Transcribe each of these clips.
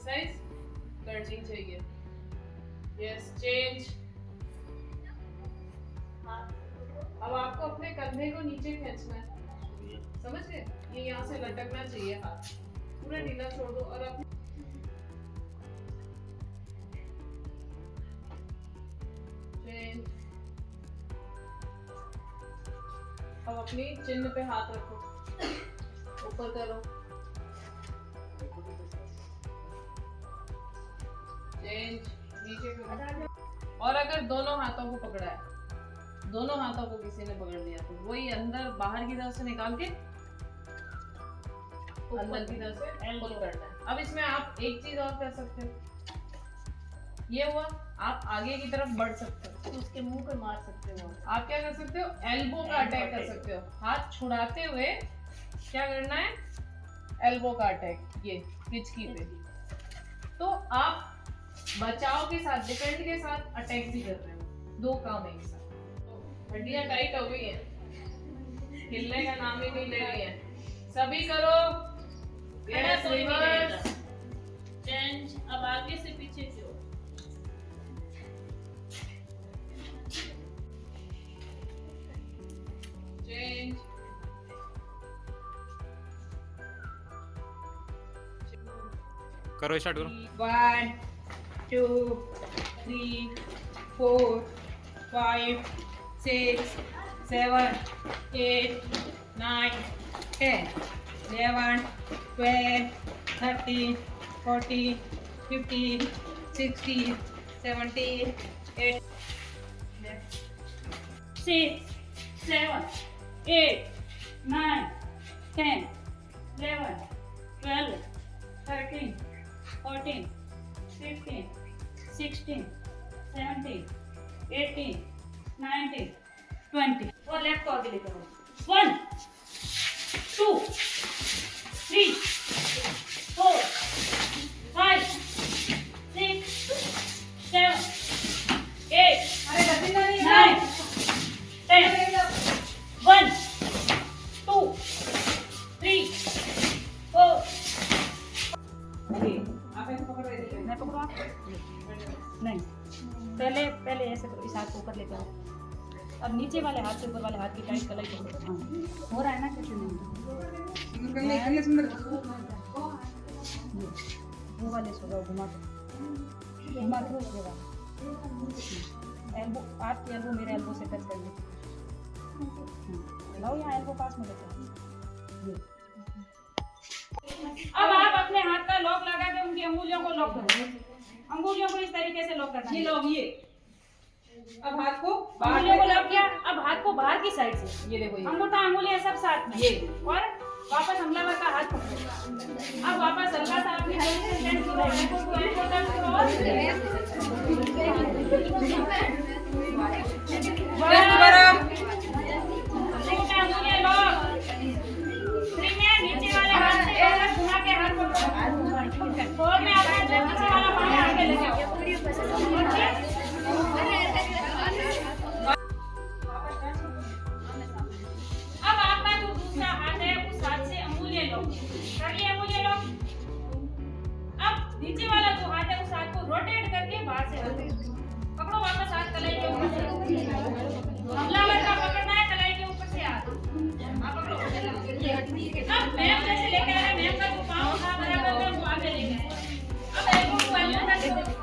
Exercise करनी चाहिए। Yes, change. अब आपको अपने कंधे को नीचे खींचना है, समझ गए? ये यहाँ से लटकना चाहिए, हाथ पूरा ढीला छोड़ दो और अपने चेंज। अब अपनी चिन्ह पे हाथ रखो, ऊपर करो, चेंज, नीचे करो। और अगर दोनों हाथों को पकड़ा है, दोनों हाथों को किसी ने पकड़ लिया तो वही अंदर बाहर की तरफ से निकाल के अंदर की तरफ से पुल करना है। अब इसमें आप एक चीज और कर सकते हो, ये हुआ, आप आगे की तरफ बढ़ सकते हो, तो उसके मुंह पे मार सकते हो। आप क्या कर सकते हो, एल्बो का अटैक कर सकते हो। हाथ छुड़ाते हुए क्या करना है, एल्बो का अटैक, ये हिचकी पे। तो आप बचाव के साथ, डिफेंड के साथ अटैक भी कर रहे हो, दो काम एक साथ। हड्डियां टाइट हो गई हैं, हिलने का नाम ही नहीं ले रही हैं। सभी करो, यस, रिवर्स, चेंज। अब आगे से पीछे की ओर। चेंज। करो, स्टार्ट करो। 1 2 3 4 5 6 7 8 9 10 11 12 13 14 15 16 17 8 6 7 8 9 10 11 12 13 14 15 16 17 18 19 20। और लेफ्ट को आगे लेकर आओ। 1 2 3 4 5 6 7 8 9 10 1 2 3 4। आप ऐसे पकड़ रहे थे, मैं पकड़ूं आप? नहीं, पहले पहले ऐसे करो, इस हाथ को ऊपर लेके आओ। अब नीचे वाले हाथ से ऊपर वाले हाथ की टाइट कलाई पकड़ो। हाँ, हो रहा है ना? कैसे नहीं? करने सुंदर। वो वाले सो जाओ, घुमा के हो जाएगा। एल्बो, आपकी एल्बो मेरे एल्बो से टच कर लो। लाओ यहाँ एल्बो पास में लेकर। अब आप अपने हाथ का लॉक लगा के उनकी अंगुलियों को लॉक करो। अंगुलियों को इस तरीके से लॉक करना है। ये लो, ये अब हाथ को अंगुलियों को लॉक किया। अब हाथ को बाहर की साइड से, ये देखो, ये अंगूठा अंगुलियां सब साथ में, ये। और वापस हमलावर का हाथ पकड़ो। अब वापस हल्का सा अपनी पोजीशन चेंज करो, एल्बो टू एल्बो टच करो। अंगूठा अंगुलियां लॉक। 3 में नीचे वाले हाथ से पहले घुमा के हाथ पकड़ो। 4 में अपने नीचे वाला पानी आगे लेके आओ। अब आपका जो दूसरा हाथ है उस हाथ से अंगुलियां लो, कर लिए अंगुलियां लो। अब नीचे वाला जो हाथ है उस हाथ को रोटेट करके बाहर से पकड़ो, वापस हाथ कलाई के ऊपर से। हमलावर का पकड़ना है कलाई के ऊपर से हाथ, आप पकड़ो। अब मैम जैसे लेके आ रहे हैं, मैम का जो पाँव था बराबर में वो आगे लेके आए। अब एल्बो टू एल्बो टच करो।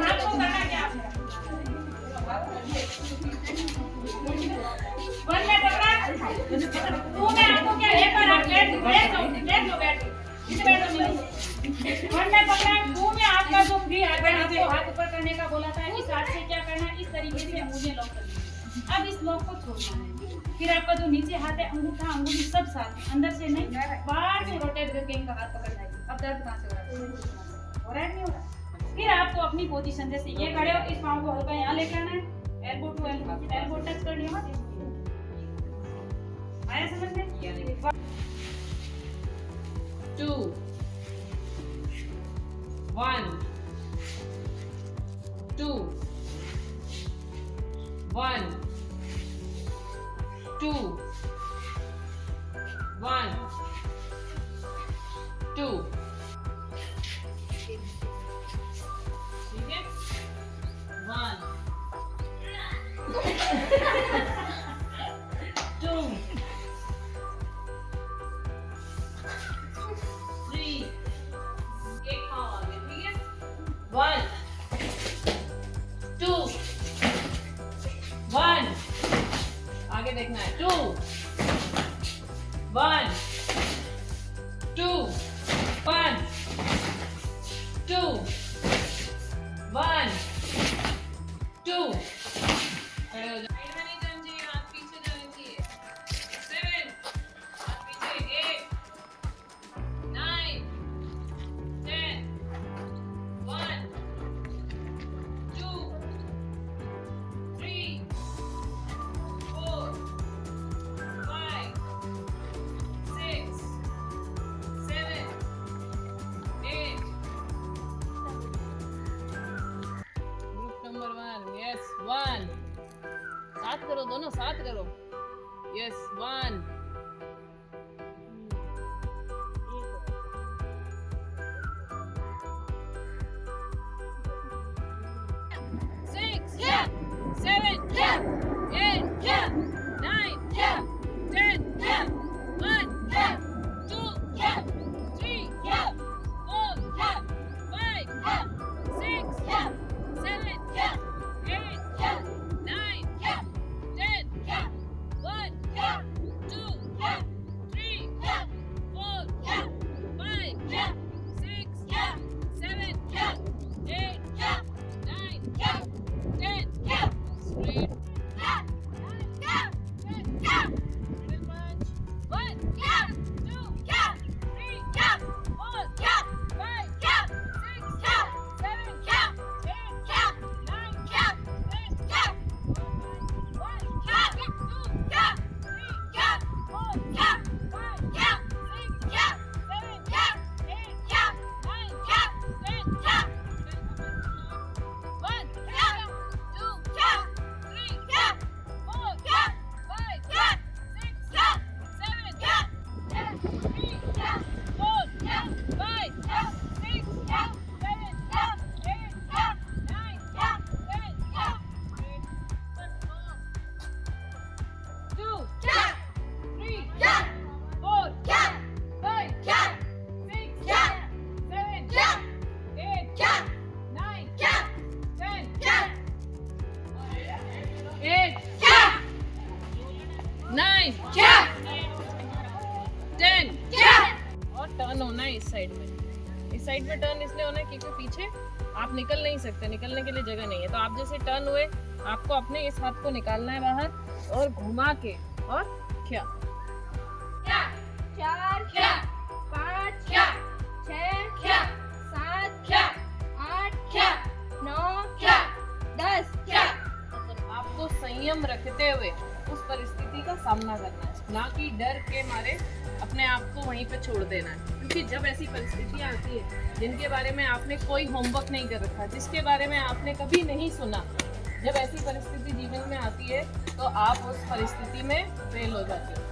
आपको करना क्या? 1 में पकड़ा, 2 में आपको क्या, एक बार आप बैठ जाओ, इसे बैठ जाओ। 1 में पकड़ा, 2 में आपका जो फ्री हाथ है, आपको हाथ ऊपर करने का बोला था, इस हाथ से क्या करना है, इस तरीके से अंगुलियां लॉक करनी है। अब इस लॉक को छोड़ना है। फिर आपका जो नीचे हाथ है, अंगूठा अंगुली सब साथ में, अंदर से नहीं, बाहर से रोटेट करके इनका हाथ पकड़ना है। अब दर्द कहाँ से हो रहा है? नहीं हो रहा? फिर आपको अपनी पोजीशन, जैसे ये खड़े हो, इस पाँव को हल्का यहाँ लेके आना है, एल्बो टू एल्बो टच कर लिया। आया समझ में? 2 1 2 1 2 1 2 ठीक है 1 2 3 एक पाँव आगे ठीक है 1 2 1 आगे देखना है 2 1 2 1 2 1 2 खड़े हो जाओ साइड में नहीं जाना चाहिए हाथ पीछे जाने चाहिए 7 हाथ पीछे 8 9 10 1 2 3 4 5 6 7 8 ग्रुप नंबर 1 यस 1 साथ करो दोनों साथ करो यस 1 6 7 8 9 10 1 2 3 4 5 6 7 8 9 10 1 2 3 4 5 6 7 8 9 10 straight middle punch 1 2 3 4 5 6 7 8 9 10 1 2 3 4 5 6 7 8 9 10 1 2 3 4 5 6 7 10 और टर्न होना है इस साइड में। इस साइड में टर्न इसलिए होना है क्योंकि पीछे आप निकल नहीं सकते, निकलने के लिए जगह नहीं है। तो आप जैसे टर्न हुए आपको अपने इस हाथ को निकालना है बाहर और घुमा के और क्या 4 5 6 7 8 9 10 आपको संयम रखते हुए उस परिस्थिति का सामना करना है, ना कि डर के मारे अपने आप को वहीं पे छोड़ देना है। क्योंकि जब ऐसी परिस्थितियां आती है जिनके बारे में आपने कोई होमवर्क नहीं कर रखा, जिसके बारे में आपने कभी नहीं सुना, जब ऐसी परिस्थिति जीवन में आती है तो आप उस परिस्थिति में फेल हो जाते हो।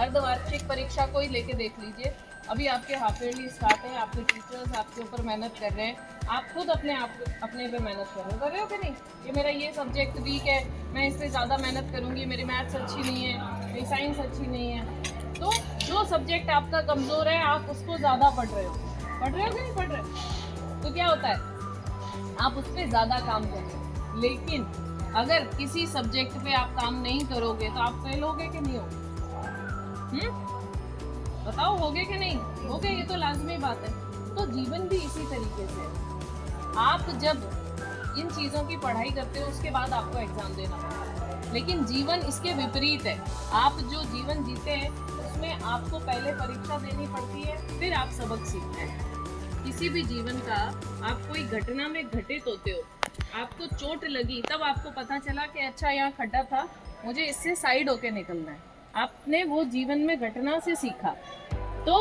अर्धवार्षिक परीक्षा को ही लेके देख लीजिए, अभी आपके हाफ ईयरली स्टार्ट है, आपके टीचर्स आपके ऊपर मेहनत कर रहे हैं, आप खुद अपने पे मेहनत कर रहे हो कि नहीं? कि मेरा ये सब्जेक्ट वीक है, मैं इस पे ज़्यादा मेहनत करूँगी, मेरी मैथ्स अच्छी नहीं है, मेरी साइंस अच्छी नहीं है। तो जो सब्जेक्ट आपका कमज़ोर है आप उसको ज़्यादा पढ़ रहे हो कि नहीं पढ़ रहे हो? तो क्या होता है, आप उस पर ज़्यादा काम कर रहे हो। लेकिन अगर किसी सब्जेक्ट पे आप काम नहीं करोगे तो आप फेल होगे कि नहीं होगे? बताओ, होगे कि नहीं होगे? ये तो लाजमी बात है। तो जीवन भी इसी तरीके से है। आप जब इन चीज़ों की पढ़ाई करते हो उसके बाद आपको एग्जाम देना पड़ता है, लेकिन जीवन इसके विपरीत है। आप जो जीवन जीते हैं उसमें आपको पहले परीक्षा देनी पड़ती है, फिर आप सबक सीखते हैं। किसी भी जीवन का आप कोई घटना में घटित होते हो, आपको चोट लगी, तब आपको पता चला कि अच्छा यहाँ खड्डा था, मुझे इससे साइड होके निकलना है। आपने वो जीवन में घटना से सीखा। तो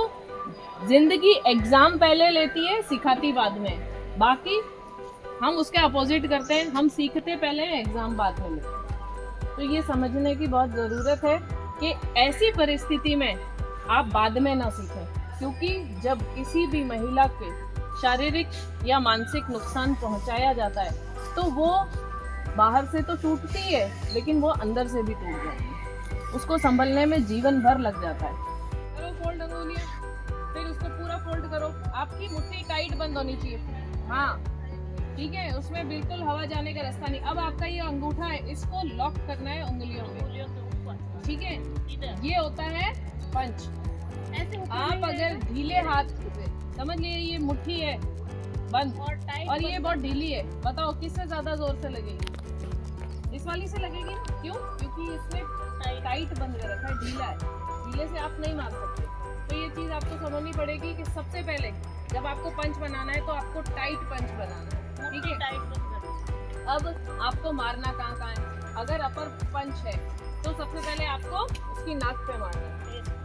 जिंदगी एग्जाम पहले लेती है, सिखाती बाद में। बाकी हम उसके अपोजिट करते हैं, हम सीखते पहले हैं, एग्जाम बाद में लेते हैं। तो ये समझने की बहुत ज़रूरत है कि ऐसी परिस्थिति में आप बाद में ना सीखें, क्योंकि जब किसी भी महिला के शारीरिक या मानसिक नुकसान पहुंचाया जाता है तो वो बाहर से तो टूटती है लेकिन वो अंदर से भी टूट जाती है, उसको संभलने में जीवन भर लग जाता है। करो फोल्ड अंगुलियां, फिर उसको पूरा फोल्ड करो। आपकी मुट्ठी टाइट बंद होनी चाहिए, हाँ ठीक है, उसमें बिल्कुल हवा जाने का रास्ता नहीं। अब आपका ये अंगूठा है, इसको लॉक करना है उंगलियों में, ठीक है। ये होता है पंच। आप अगर ढीले हाथ से समझ लिए, ये मुट्ठी है बंद और ये बहुत ढीली है, बताओ किससे ज्यादा जोर से लगेगी? इस वाली से लगेगी ना, क्यों? क्योंकि इसमें टाइट बंद कर रखा है, ढीला है, ढीले से आप नहीं मार सकते। तो ये चीज आपको समझनी पड़ेगी कि सबसे पहले जब आपको पंच बनाना है तो आपको टाइट पंच बनाना है, ठीक है। अब आपको मारना कहाँ कहाँ है? अगर अपर पंच है तो सबसे पहले आपको उसकी नाक पे मारना है।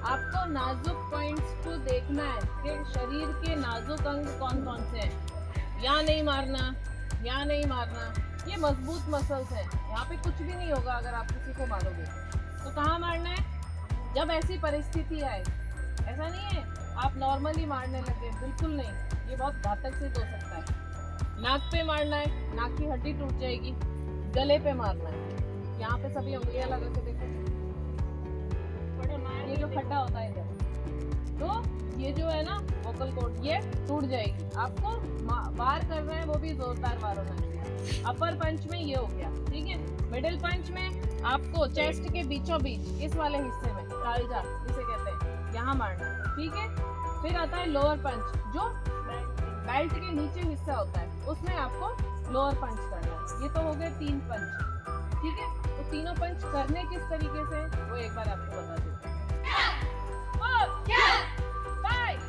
आपको नाजुक पॉइंट्स को देखना है कि शरीर के नाजुक अंग कौन कौन से हैं। यहाँ नहीं मारना, यहाँ नहीं मारना, ये मजबूत मसल्स हैं, यहाँ पे कुछ भी नहीं होगा अगर आप किसी को मारोगे। तो कहाँ मारना है? जब ऐसी परिस्थिति आए। ऐसा नहीं है आप नॉर्मली मारने लगे, बिल्कुल नहीं, ये बहुत घातक सिद्ध हो सकता है। नाक पे मारना है, नाक की हड्डी टूट जाएगी। गले पे मारना है, यहाँ पे सभी उंगलियां लगा के देखो, ये जो खड्डा होता है इधर, तो ये जो है ना वोकल कॉर्ड, ये टूट जाएगी। आपको वार कर रहे हैं वो भी जोरदार वार होना चाहिए। अपर पंच में ये हो गया, ठीक है। मिडिल पंच में आपको चेस्ट के बीचों बीच इस वाले हिस्से में, कालजा जिसे कहते हैं, यहाँ मारना है, ठीक है। फिर आता है लोअर पंच, जो बेल्ट के नीचे हिस्सा होता है, उसमें आपको लोअर पंच करना है। ये तो हो गए 3 पंच, ठीक है। तो तीनों पंच करने किस तरीके से वो एक बार आपको बता दूँ। 4 5